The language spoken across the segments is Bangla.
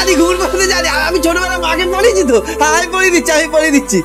জানি ঘুমুর পড়াতে জানি, আমি ছোটবেলা মাকে পড়েছি তো, আমি পড়িয়ে দিচ্ছি।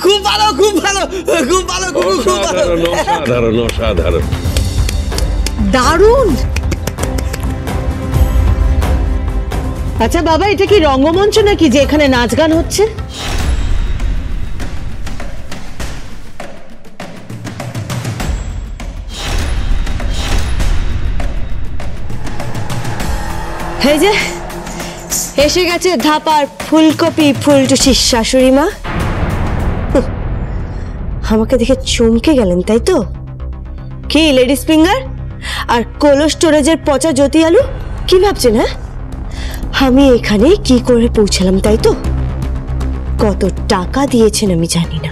খুব ভালো, খুব ভালো, খুব ভালো, খুব ভালো, অসাধারণ, অসাধারণ, দারুণ। আচ্ছা বাবা, এটা কি রঙ্গমঞ্চ নাকি যে এখানে নাচ গান হচ্ছে? এই যে এসে গেছে ধাপার ফুলকপি ফুলটুসির শাশুড়ি মা। আমাকে দেখে চমকে গেলেন তাই তো? কি লেডিস ফিঙ্গার আর কোল্ড স্টোরেজের পচা জ্যোতি আলু কি ভাবছেন? হ্যাঁ, আমি এখানে কি করে পৌঁছালাম তাই তো? কত টাকা দিয়েছেন আমি জানি না,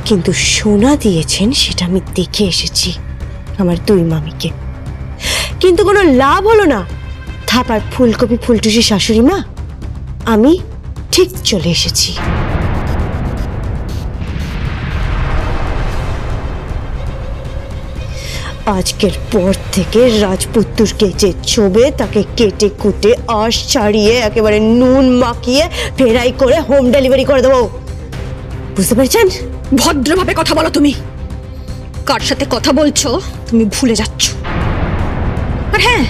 কিন্তু সোনা দিয়েছেন সেটা আমি দেখে এসেছি আমার দুই মামিকে। কিন্তু কোনো লাভ হলো না। থাপার ফুলকপি ফুলটুসি শাশুড়ি মা, আমি ঠিক চলে এসেছি। আজকের পর থেকে রাজপুত্রকে যে ছোবে তাকে কেটে কুটে আঁশ ছাড়িয়ে একেবারে নুন মাখিয়ে ফ্রাই করে হোম ডেলিভারি করে দেবো, বুঝতে পেরেছেন? ভদ্রভাবে কথা বলো তুমি। কার সাথে কথা বলছো তুমি ভুলে যাচ্ছ। আর হ্যাঁ,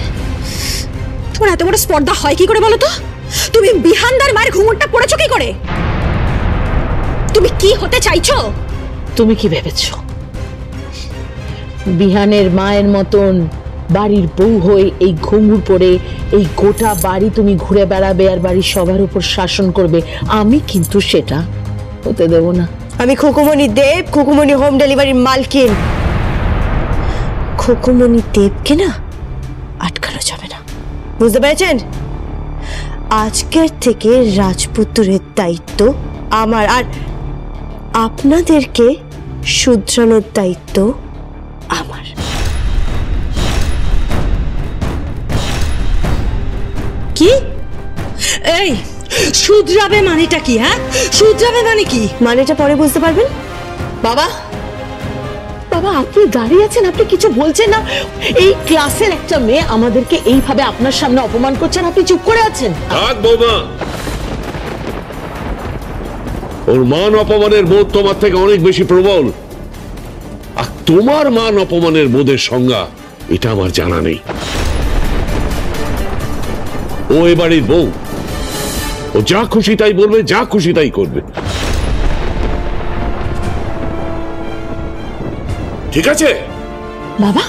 তোমার এত বড় স্পর্ধা হয় কি করে বলো তো? তুমি বিহানদার মায়ের ঘুমুরটা পড়েছো কি করে? তুমি কি হতে চাইছো? তুমি কি ভেবেছো বিহানের মায়ের মতন বাড়ির বউ হয়ে এই ঘুঙুর পরে এই গোটা বাড়ি তুমি ঘুরে বেড়াবে আর বাড়ির সবার উপর শাসন করবে? আমি কিন্তু সেটা হতে দেব না। আমি খুকুমণি দেব, খুকুমণি হোম ডেলিভারির মালকিন। খুকুমণি দেবকে না আটকানো যাবে না, বুঝতে পেরেছেন? আজকের থেকে রাজপুত্রের দায়িত্ব আমার, আর আপনাদেরকে শুধরানোর দায়িত্ব আমার। কি? এই শুধরাবে মানেটা কি? হ্যাঁ, শুধরাবে মানে কি? মানেটা পরে বুঝতে পারবেন। বাবা, বাবা আপনি দাঁড়িয়ে আছেন, আপনি কিছু বলছেন না? এই ক্লাসের একটা মেয়ে আমাদেরকে এইভাবে আপনার সামনে অপমান করছেন, আপনি চুপ করে আছেন? থাক বৌমা, ওর মান অপমানের বোধ তোমার থেকে অনেক বেশি প্রবল, আর তোমার মান অপমানের বোধের সংজ্ঞা এটা আমার জানা নেই। ও এ বাড়ির বউ, ও যা খুশি তাই বলবে, যা খুশি তাই করবে, ঠিক আছে? বাবা,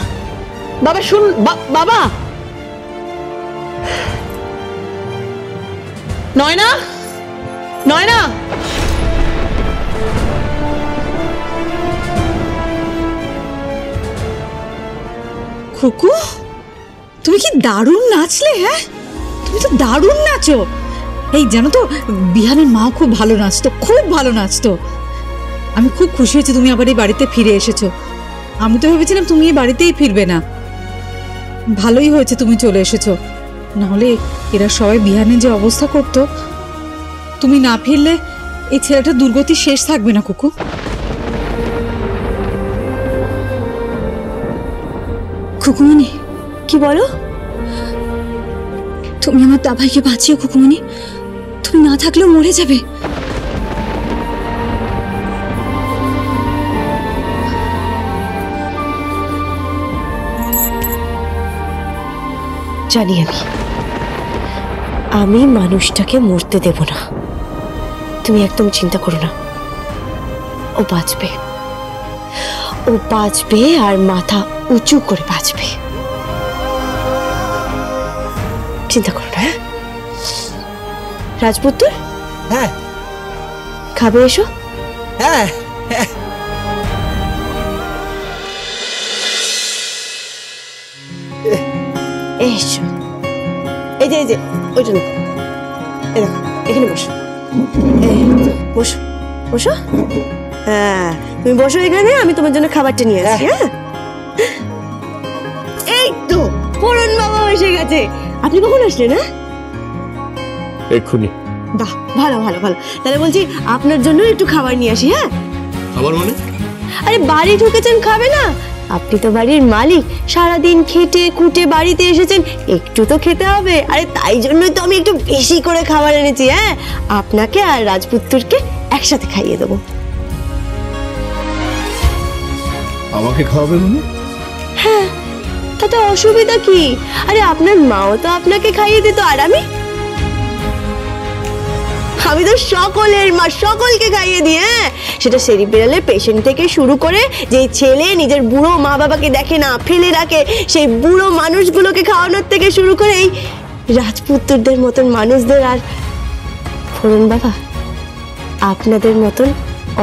বাবা শুন, বাবা। নয়না, নয়না, খুকু, তুমি কি দারুণ নাচলে! হ্যাঁ, তুমি তো দারুণ নাচো। এই জানো তো, বিহানের মাও খুব ভালো নাচতো, খুব ভালো নাচতো। আমি খুব খুশি হয়েছি তুমি আবার এই বাড়িতে ফিরে এসেছো। আমি তো ভেবেছিলাম তুমি এই বাড়িতেই ফিরবে না। ভালোই হয়েছে তুমি চলে এসেছো, নাহলে এরা সবাই বিহানের যে অবস্থা করতো, তুমি না ফিরলে এই ছেলেটার দুর্গতি শেষ থাকবে না। কুকু, খুকুমণি, কি বলো? তুমি আমার দাভাইকে বাঁচিও খুকুমণি, তুমি না থাকলেও মরে যাবে। জানি আমি মানুষটাকে মরতে দেব না। তুমি একদম চিন্তা করো না, ও বাঁচবে, ও বাঁচবে, আর মাথা উঁচু করে বাঁচবে। চিন্তা করো না। রাজপুত্র, হ্যাঁ খাবে? এসো। হ্যাঁ এসো। এই যে ওইটা দেখো, এই দেখো, এখানে বসো। বসো বসো। হ্যাঁ, তুমি বসো এখানে, আমি তোমার জন্য খাবারটা নিয়ে আসছি। হ্যাঁ, এই তো ফোরন বাবা এসে গেছে। আপনি কখন আসলেন? হ্যাঁ, এক্ষুনি। বাহ, ভালো ভালো ভালো। তাহলে বলছি আপনার জন্য একটু খাবার নিয়ে আসি। হ্যাঁ, খাবার মানে? আরে বাড়ি ঢুকেছেন, খাবে না? আপনি তো বাড়ির মালিক, সারাদিন খেটে খুঁটে বাড়িতে এসেছেন, একটু তো খেতে হবে। আরে তাই জন্যই তো আমি একটু বেশি করে খাবার এনেছি। হ্যাঁ, আপনাকে আর রাজপুত্রকে একসাথে খাইয়ে দেবো। আমাকে খাওয়াবে মানে? হ্যাঁ, তাতে অসুবিধা কি? আরে আপনার মাও তো আপনাকে খাইয়ে দিত, আর আমি তো সকলের মা, সকলকে খাইয়ে দিই। হ্যাঁ, সেটা সেরিব্রালের পেশেন্ট থেকে শুরু করে, যে ছেলে নিজের বুড়ো মা বাবাকে দেখে না, ফেলে রাখে, সেই বুড়ো মানুষগুলোকে খাওয়ানোর থেকে শুরু করে এই রাজপুত্রদের মতন মানুষদের, আর ফোরন বাবা আপনাদের মতন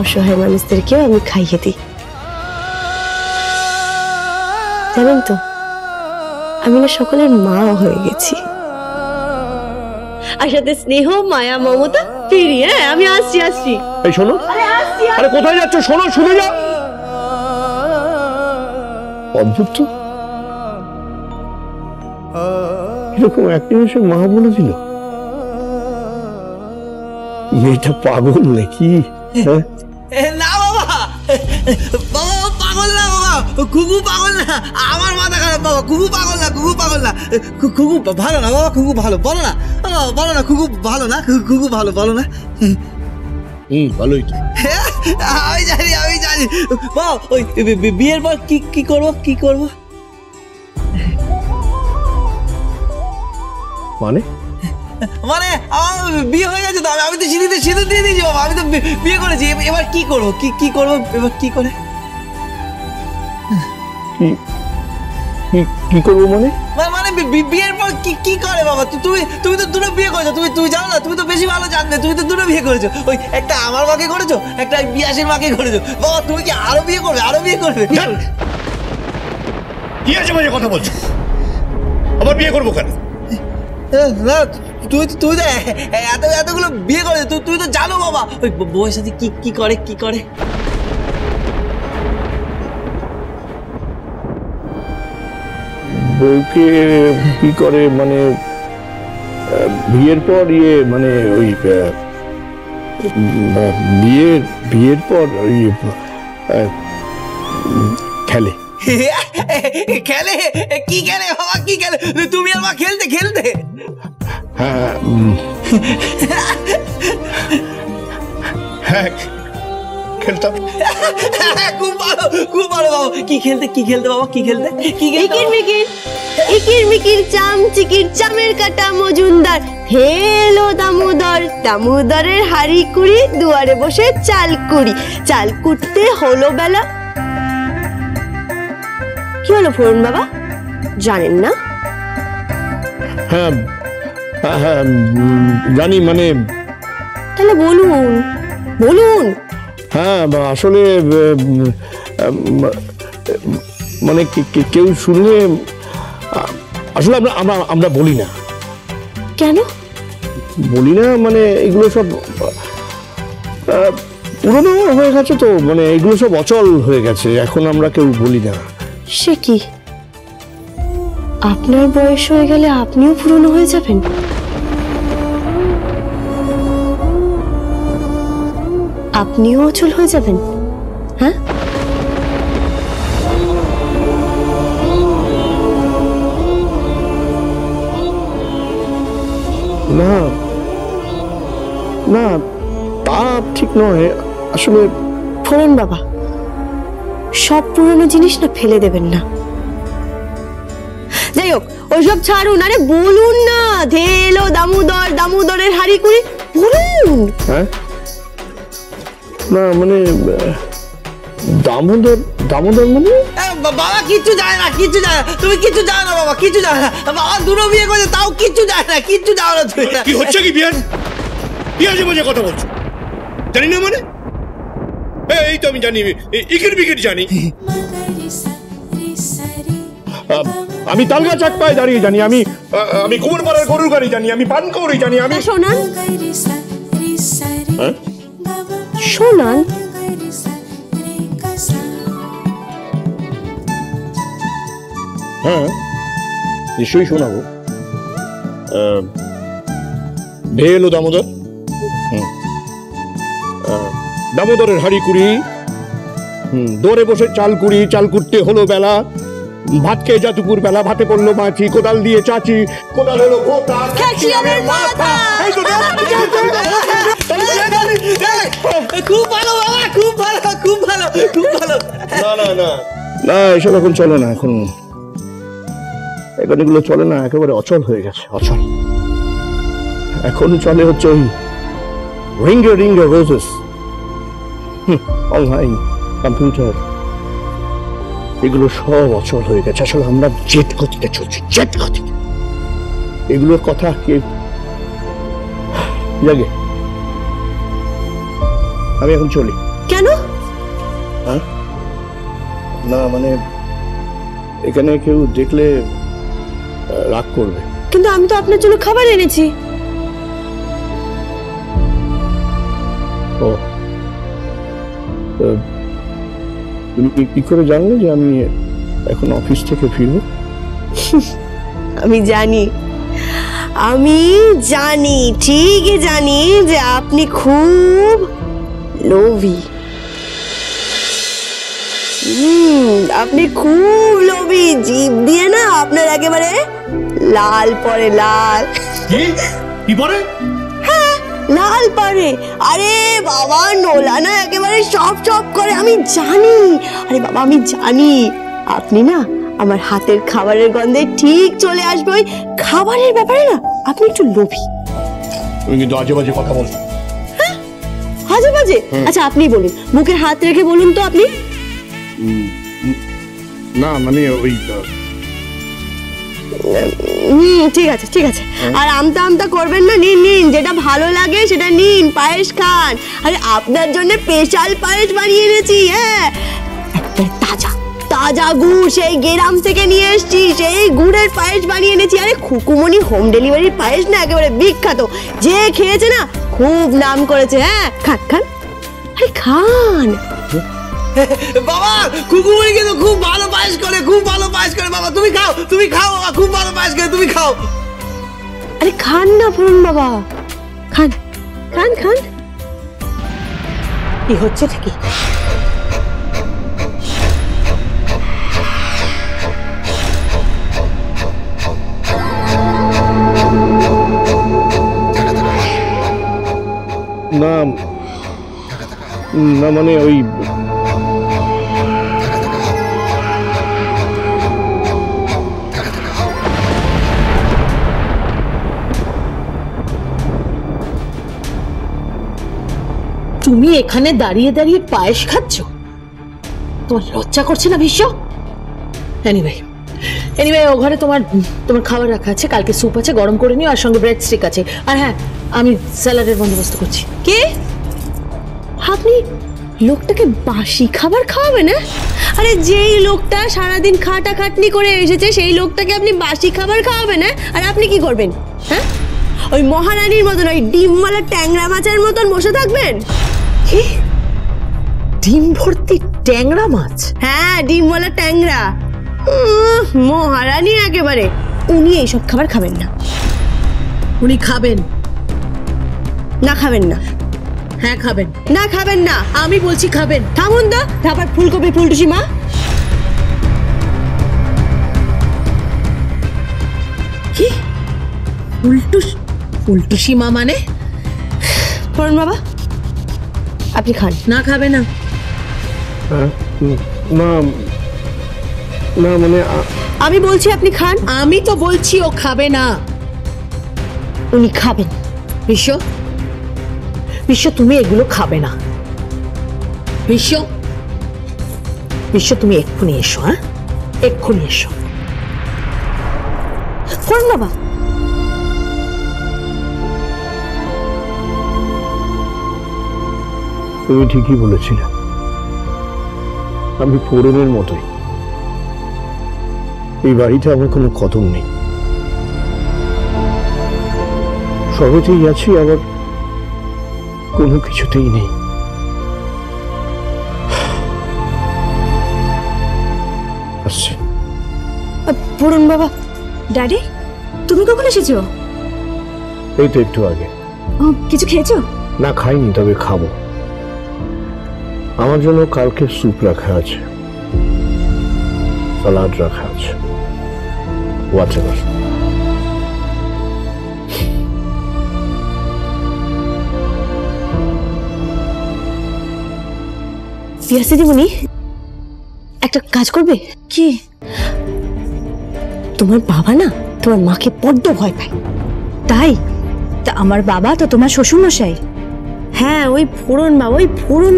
অসহায় মানুষদেরকেও আমি খাইয়ে দিই। জানেন তো, আমি না সকলের মা হয়ে গেছি, আর সাথে স্নেহ, মায়া, মমতা ফিরি। হ্যাঁ, আমি আসছি। এই শোনো, আরে কোথায় যাচ্ছ? শোনো, শুনে যাও। অদ্ভুত তো, এরকম এক নিমিষে মা বলে দিল। মেয়েটা পাগল নাকি? না বাবা, বাবা পাগল না, বাবা খুকু পাগল না, আমার মাথা খারাপ। বাবা খুকু পাগল না, খুকু পাগল না, খুকু ভালো না বাবা, খুকু ভালো। বলো না, বলো না, খুকু ভালো না, খুকু ভালো, বলো না। ভালোই তো। আমি জানি বাবা, ওই বিয়ের পর কি করবো? মানে আমার বিয়ে হয়ে গেছে তো, আমি তো সিঁদুর দিয়ে দিয়েছি বাবা, আমি তো বিয়ে করেছি। এবার কি করবো? কি করবো এবার? কি করে কি করবো মানে? বিয়ের পর কি করে বাবা? তুমি তো দুটো বিয়ে করেছো, তুমি জানো না? তুমি তো বেশি ভালো জানবে, তুমি তো দুটো বিয়ে করেছো। ওই একটা আমার মাকে করেছো, একটা বিয়াসের মাকে করেছো। বাবা তুমি কি আরো বিয়ে করবে? কি আছে মাঝে কথা বলছো? আবার বিয়ে করবো কেন? না, তুই তো এতগুলো বিয়ে করেছো, তুই তো জানো বাবা ওই বউয়ের সাথে কি করে। বউকে কি করে মানে? বিয়ের পর মানে ওই বিয়ের পর ওই খেলে। খেলে? কি খেলে বাবা, কি খেলে? তুমি আর মা খেলতে খেলতে? হ্যাঁ হ্যাঁ খেলতাম। খুব ভালো, খুব ভালো বাবা। কি খেলতে, কি খেলতে বাবা, কি খেলতে, কি খেলতে? ইকির মিকির, ইকির মিকির চাম চিকির চামের কাটা মজুমদার, হেলো দামোদর, দামোদরের হাড়ি কুড়ি, দুয়ারে বসে চাল কুড়ি, চাল কুটতে হলো বেলা। কি হলো ফোরন বাবা, জানেন না? হ্যাঁ হ্যাঁ হ্যাঁ জানি, মানে তাহলে বলুন বলুন। হ্যাঁ আসলে মানে কেউ শুনলে আসলে আমরা বলি না। কেন বলি না? মানে এগুলো সব পুরনো হয়ে গেছে তো, মানে এগুলো সব অচল হয়ে গেছে, এখন আমরা কেউ বলি না। সে কি, আপনার বয়স হয়ে গেলে আপনিও পুরনো হয়ে যাবেন? আপনিও অচল হয়ে যাবেন? হ্যাঁ, না না তা ঠিক নয় আসলে। ফোরন বাবা, সব পুরনো জিনিস না ফেলে দেবেন না। যাই হোক, ওইসব ছাড়ুন, আরে বলুন না। ধেলো দামোদর, দামোদরের হাড়ি কুড়ি, বলুন। হ্যাঁ না মানে দামোদর, দামোদর মানে বাবা কিচ্ছু যায় না, কিচ্ছু যায় না, তুমি কিচ্ছু জানো না বাবা, কিচ্ছু জানো না। বাবা দুটো বিয়ে করেছে তাও কিচ্ছু যায় না, কিচ্ছু জানো না তুমি। কি হচ্ছে কি বিয়ান? কি আজে বাজে কথা বলছো? জানি না মানে? এই তো আমি জানি, ইকির বিকির জানি। আমি তালগাছ এক পায়ে দাঁড়িয়ে জানি, আমি কুমোরপাড়ার গরুর গাড়ি জানি, আমি পানকৌড়ি জানি, আমি শোনান হ্যাঁ শোনান। হ্যাঁ নিশ্চয়ই শোনাবো। ঢেলো দামোদর, দামোদরের হাড়ি কুড়ি, দৌড়ে বসে চাল কুড়ি, চাল কুটতে হলো বেলা, ভাত খেয়ে যা দুপুর বেলা, ভাতে পড়লো মাছি, কোদাল দিয়ে চাচি, কোদাল হলো গোটা মাথা। খুব ভালো বাবা, খুব ভালো, খুব ভালো, খুব ভালো। না না না না, এসব এখন চলে না, এখন এগুলো চলে না, একেবারে অচল হয়ে গেছে, অচল। এখন চলে হচ্ছে ওই রিঙ্গে রিঙ্গে রোজেস, অনলাইন, কম্পিউটার, এগুলো সব অচল হয়ে গেছে। আসলে আমরা জেট গতিতে চলছি, জেট গতিতে। এগুলোর কথা কে জাগে? আমি এখন চলি। কেন? হ্যাঁ না মানে এখানে কেউ দেখলে রাগ করবে। কিন্তু আমি তো আপনার জন্য খাবার এনেছি। ও তুমি কি করে জানলে যে আমি এখন অফিস থেকে ফিরবো? আমি জানি, আমি জানি, ঠিকই জানি যে আপনি খুব লোভী। আপনি খুব লোভী, জিভ দিয়ে না আপনার একেবারে লাল পড়ে, লাল। কি পরে? লাল পড়ে। আরে বাবা, নোলা না একেবারে সব সব করে, আমি জানি। আরে বাবা আমি জানি আপনি না আমার হাতের খাবারের গন্ধে ঠিক চলে আসবে। ওই খাবারের ব্যাপারে না আপনি একটু লোভী। তুমি কিন্তু আজে বাজে কথা বলছো। আজে বাজে? আচ্ছা আপনি বলুন, মুখে হাত রেখে বলুন তো আপনি। না মানে ওই ঠিক আছে ঠিক আছে। আর আমতা আমতা করবেন না, নিন নিন, যেটা ভালো লাগে সেটা নিন, পায়েস খান। আরে আপনার জন্য স্পেশাল পায়েস বানিয়ে এনেছি। হ্যাঁ, তাজা তাজা গুড় সেই গ্রাম থেকে নিয়ে এসেছি, সেই গুড়ের পায়েস বানিয়ে এনেছি। আরে খুকুমনি হোম ডেলিভারির পায়েস না একেবারে বিখ্যাত, যে খেয়েছে না খুব নাম করেছে। হ্যাঁ খান খান, আরে খান। বাবা কুকুমনি কিন্তু খুব ভালো পায়েস করে, খুব ভালো পায়েস করে। বাবা তুমি খাও, তুমি খাও বাবা, খুব ভালো পায়েস করে, তুমি খাও। আরে খান না ফুরন বাবা, খান খান খান। কি হচ্ছে কি? না না মানে ওই তুমি এখানে দাঁড়িয়ে দাঁড়িয়ে পায়েস খাচ্ছ? তোমার লজ্জা করছে না ভীষ্ম? এনিওয়ে ও ঘরে তোমার খাবার রাখা আছে, কালকে স্যুপ আছে, গরম করে নিও, আর সঙ্গে ব্রেড স্টিক আছে। আর হ্যাঁ, আমি স্যালাডের বন্দোবস্ত করছি। কে আপনি লোকটাকে বাসি খাবার খাওয়াবেন? না আরে যেই লোকটা সারাদিন খাটাখাটনি করে এসেছে সেই লোকটাকে আপনি বাসি খাবার খাওয়াবেন? না আর আপনি কি করবেন? হ্যাঁ, ওই মহারানীর মতন ওই ডিমওয়ালা ট্যাংরা মাছের মতন বসে থাকবেন? কি ডিম ভর্তি ট্যাংরা মাছ? হ্যাঁ, ডিমওয়ালা ট্যাংরা। মহারানী একেবারে। উনি এইসব খাবার খাবেন না। উনি খাবেন না? খাবেন না? হ্যাঁ খাবেন। না খাবেন না? আমি বলছি খাবেন। থামুন তো, তারপর ফুলকপি ফুলটুসি মা। কি ফুলটুসি মা মানে? ফোরন বাবা আপনি খান। না খাবে না? না না মানে আমি বলছি আপনি খান। আমি তো বলছি ও খাবে না। উনি খাবেন। বিশ্ব তুমি এগুলো খাবে না। বিশ্ব তুমি এক্ষুনি এসো। হ্যাঁ, এক্ষুনি এসো। ফোরন বাবা তুমি ঠিকই বলেছিলে, আমি ফোরনের মতোই। এই বাড়িতে আমার কোনো কদর নেই, সবেতেই আছি আবার কোনো কিছুতেই নেই। আসছে। ফোরন বাবা। ড্যাডি তুমি কখন এসেছো? এই তো একটু আগে। কিছু খেয়েছো? না খাইনি, তবে খাবো। আমার জন্য কালকে স্যুপ রাখা আছে, সালাড রাখা আছে, হোয়াটএভার। পিয়াসি দিবনি একটা কাজ করবে? কি? তোমার বাবা না তোমার মাকে বড্ড ভয় পায়। তাই? তা আমার বাবা তো তোমার শ্বশুর মশাই। হ্যাঁ, ওই ফোরন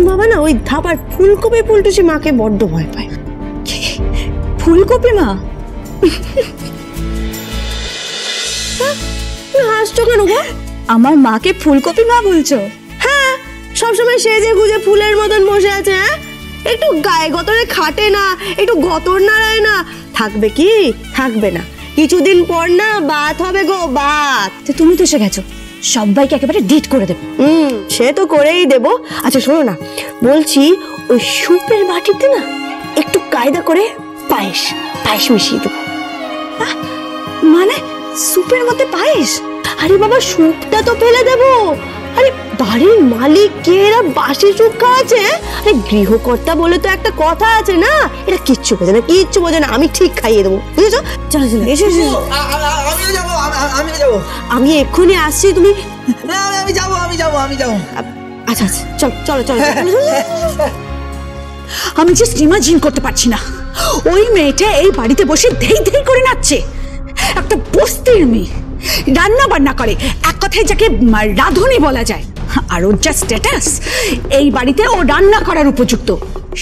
বাবা না ওই ধাবার ফুলকপি ফুলটুসি মাকে বড্ড ভয় পায়। ফুলকপি মা? হাসছো কেন গো? আমার মাকে ফুলকপি মা বলছো? হ্যাঁ, সবসময় সেজে গুজে ফুলের মতন বসে আছে। হ্যাঁ, একটু গায়ে গতরে খাটে না, একটু গতর নাড়ায় না। থাকবে কি? থাকবে না। কিছুদিন পর না বাত হবে গো, বাত। তুমি তো এসে গেছো, সবাইকে একেবারে ডিট করে দেবো। সে তো করেই দেবো। আচ্ছা শোনো না, বলছি ওই স্যুপের বাটিতে না একটু কায়দা করে পায়েস মিশিয়ে দেবো। মানে স্যুপের মধ্যে পায়েস? আরে বাবা, স্যুপটা তো ফেলে দেবো। আরে বাড়ির মালিক কে, এরা বাসি স্যুপ খাওয়াছে? আরে গৃহকর্তা বলে তো একটা কথা আছে না, এটা কিচ্ছু বোঝে না। আমি ঠিক খাইয়ে দেবো, বুঝেছো? চলো এসো। আমিও যাবো। আমি এক্ষুনি আসছি। তুমি? না, আমি যাবো। আচ্ছা চলো। আমি জাস্ট ইমাজিন করতে পারছি না, ওই মেয়েটা এই বাড়িতে বসে ধেই ধেই করে নাচছে। একটা বস্তির মেয়ে রান্না বান্না করে, এক কথায় যাকে রাঁধুনি বলা যায়। আর ওর যা স্ট্যাটাস, এই বাড়িতে ও রান্না করার উপযুক্ত,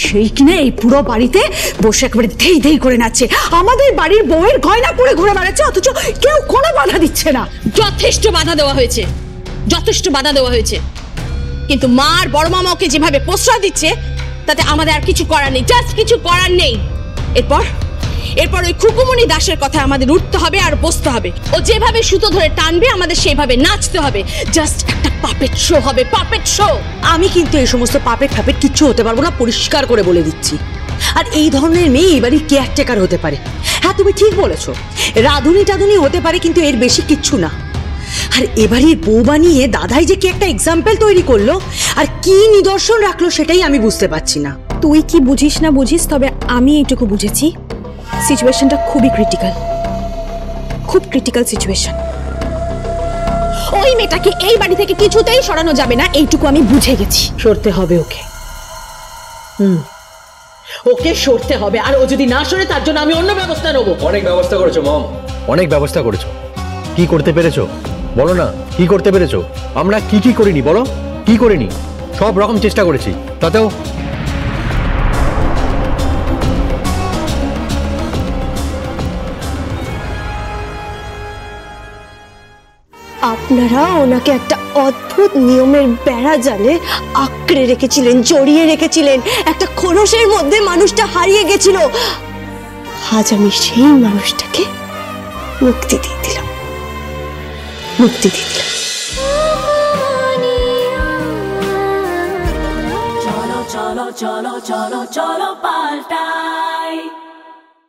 সেই কিনা এই পুরো বাড়িতে বসে একেবারে ধেই ধেই করে নাচছে। আমাদের বাড়ির বউয়ের গয়না পরে ঘুরে বেড়াচ্ছে, অথচ কেউ কোনো বাধা দিচ্ছে না। যথেষ্ট বাধা দেওয়া হয়েছে, কিন্তু মা আর বড় মামা ওকে যেভাবে প্রশ্রয় দিচ্ছে তাতে আমাদের আর কিছু করার নেই, জাস্ট কিছু করার নেই। এরপর ওই খুকুমণি দাসের কথা আমাদের উঠতে হবে আর বসতে হবে। ও যেভাবে সুতো ধরে টানবে আমাদের সেইভাবে নাচতে হবে। জাস্ট একটা পাপেট শো হবে, পাপেট শো। আমি কিন্তু এই সমস্ত পাপেট কিচ্ছু হতে পারবো না, পরিষ্কার করে বলে দিচ্ছি। আর এই ধরনের মেয়ে এবারই কেয়ারটেকার হতে পারে। হ্যাঁ, তুমি ঠিক বলেছো, রাঁধুনি টাধুনি হতে পারে, কিন্তু এর বেশি কিচ্ছু না। আর এবারের বউ বানিয়ে দাদাই যে কি একটা এক্সাম্পল তৈরি করলো আর কি নিদর্শন রাখলো সেটাই আমি বুঝতে পারছি না। তুই কি বুঝিস না বুঝিস, তবে আমি এইটুকু বুঝেছি, সিচুয়েশনটা খুবই ক্রিটিক্যাল, খুব ক্রিটিক্যাল সিচুয়েশন। ওই মেয়েটাকে এই বাড়ি থেকে কিছুতেই সরানো যাবে না, এইটুকু আমি বুঝে গেছি। সরতে হবে ওকে, ওকে সরতে হবে। আর ও যদি না সরে তার জন্য আমি অন্য ব্যবস্থা নেবো। অনেক ব্যবস্থা করেছো মম, অনেক ব্যবস্থা করেছো। কি করতে পেরেছো বলো না, কি করতে পেরেছো? আমরা কি কি করিনি বলো, কি করিনি? সব রকম চেষ্টা করেছি, তাতেও আপনারা ওনাকে একটা অদ্ভুত নিয়মের বেড়া জালে আঁকড়ে রেখেছিলেন, জড়িয়ে রেখেছিলেন। একটা খোলসের মধ্যে মানুষটা হারিয়ে গেছিল। আজ আমি সেই মানুষটাকে মুক্তি দিয়ে দিলাম, মুক্তি দিয়ে দিলাম। চলো চলো চলো চলো চলো পাল্টাই।